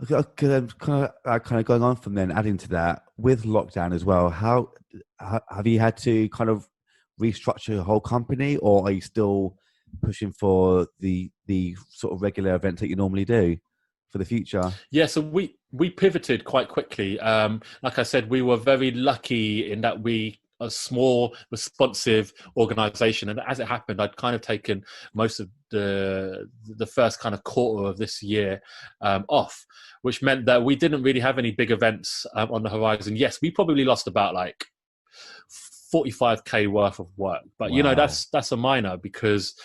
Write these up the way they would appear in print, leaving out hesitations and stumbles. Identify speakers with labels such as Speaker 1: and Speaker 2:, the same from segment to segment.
Speaker 1: Okay, kind of going on from then, adding to that with lockdown as well. How have you had to kind of restructure your whole company, or are you still pushing for the sort of regular events that you normally do for the future?
Speaker 2: Yeah, so we pivoted quite quickly. Like I said, we were very lucky in that we a small, responsive organization, and as it happened, I'd kind of taken most of the first kind of quarter of this year off, which meant that we didn't really have any big events on the horizon. Yes, we probably lost about like 45K worth of work, but you know
Speaker 1: Wow.
Speaker 2: that's a minor because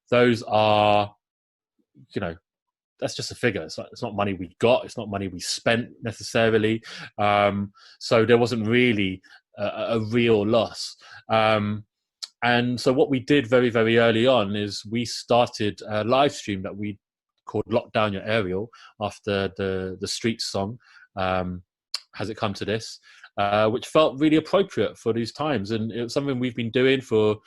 Speaker 2: those are, you know, that's just a figure. It's not money we got. It's not money we spent necessarily. So there wasn't really a real loss. And so what we did very, very early on is we started a live stream that we called Lock Down Your Aerial after the Streets song, Has It Come to This, which felt really appropriate for these times. And it was something we've been doing for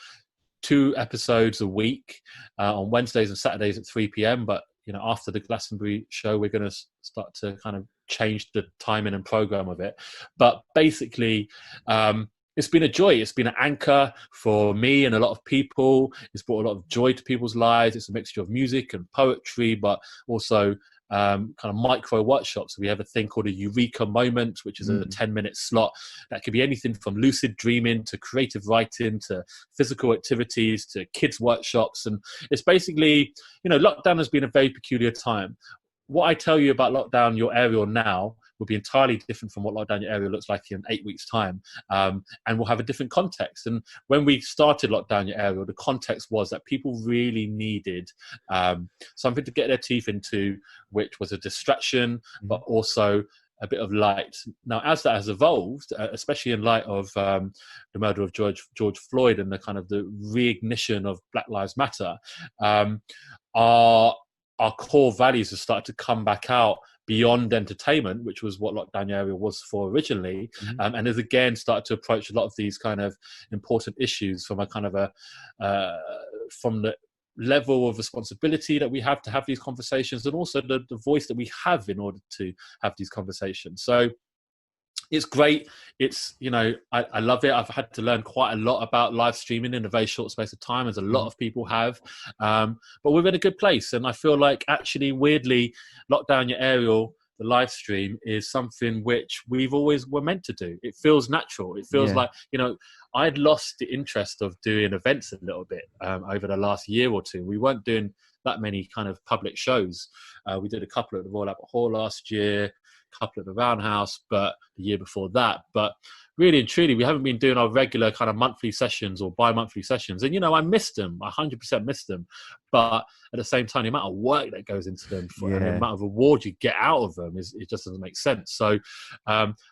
Speaker 2: 2 episodes a week on Wednesdays and Saturdays at 3 p.m. But you know, after the Glastonbury show, we're going to start to kind of change the timing and program of it. But basically, it's been a joy. It's been an anchor for me and a lot of people. It's brought a lot of joy to people's lives. It's a mixture of music and poetry, but also kind of micro workshops. We have a thing called a Eureka Moment, which is a 10-minute slot that could be anything from lucid dreaming to creative writing to physical activities to kids workshops. And it's basically, you know, lockdown has been a very peculiar time. What I tell you about Lockdown Your Aerial now will be entirely different from what Lockdown Your Aerial looks like in 8 weeks' time, and will have a different context. And when we started Lockdown Your Aerial, the context was that people really needed something to get their teeth into, which was a distraction, but also a bit of light. Now, as that has evolved, especially in light of the murder of George Floyd and the kind of the reignition of Black Lives Matter, our core values have started to come back out beyond entertainment, which was what Lockdown Your Aerial was for originally, and has again started to approach a lot of these kind of important issues from a kind of from the level of responsibility that we have to have these conversations, and also the voice that we have in order to have these conversations. So it's great. It's, you know, I love it. I've had to learn quite a lot about live streaming in a very short space of time, as a lot of people have. But we're in a good place. And I feel like actually, weirdly, Lockdown Your Aerial, the live stream, is something which we've always were meant to do. It feels natural. It feels like, you know, I'd lost the interest of doing events a little bit over the last year or two. We weren't doing that many kind of public shows. We did a couple at the Royal Albert Hall last year, couple at the Roundhouse, but the year before that. But really and truly, we haven't been doing our regular kind of monthly sessions or bi-monthly sessions. And, you know, I missed them. I 100% missed them. But at the same time, the amount of work that goes into them and the amount of reward you get out of them it just doesn't make sense. So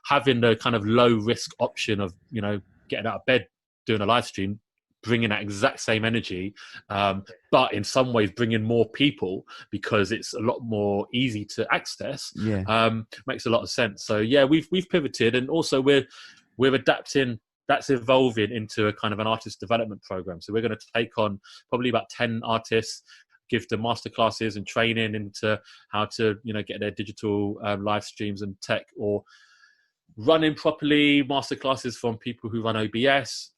Speaker 2: having the kind of low risk option of, you know, getting out of bed, doing a live stream, bringing that exact same energy, but in some ways bringing more people because it's a lot more easy to access, makes a lot of sense. So yeah, we've pivoted, and also we're adapting. That's evolving into a kind of an artist development program. So we're going to take on probably about 10 artists, give them masterclasses and training into how to, you know, get their digital live streams and tech or running properly, masterclasses from people who run OBS,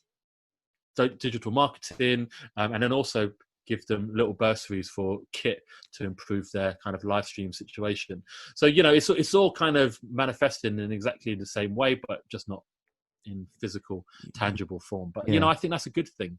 Speaker 2: digital marketing, and then also give them little bursaries for kit to improve their kind of live stream situation. So, you know, it's all kind of manifesting in exactly the same way, but just not in physical, tangible form. But, you know, I think that's a good thing.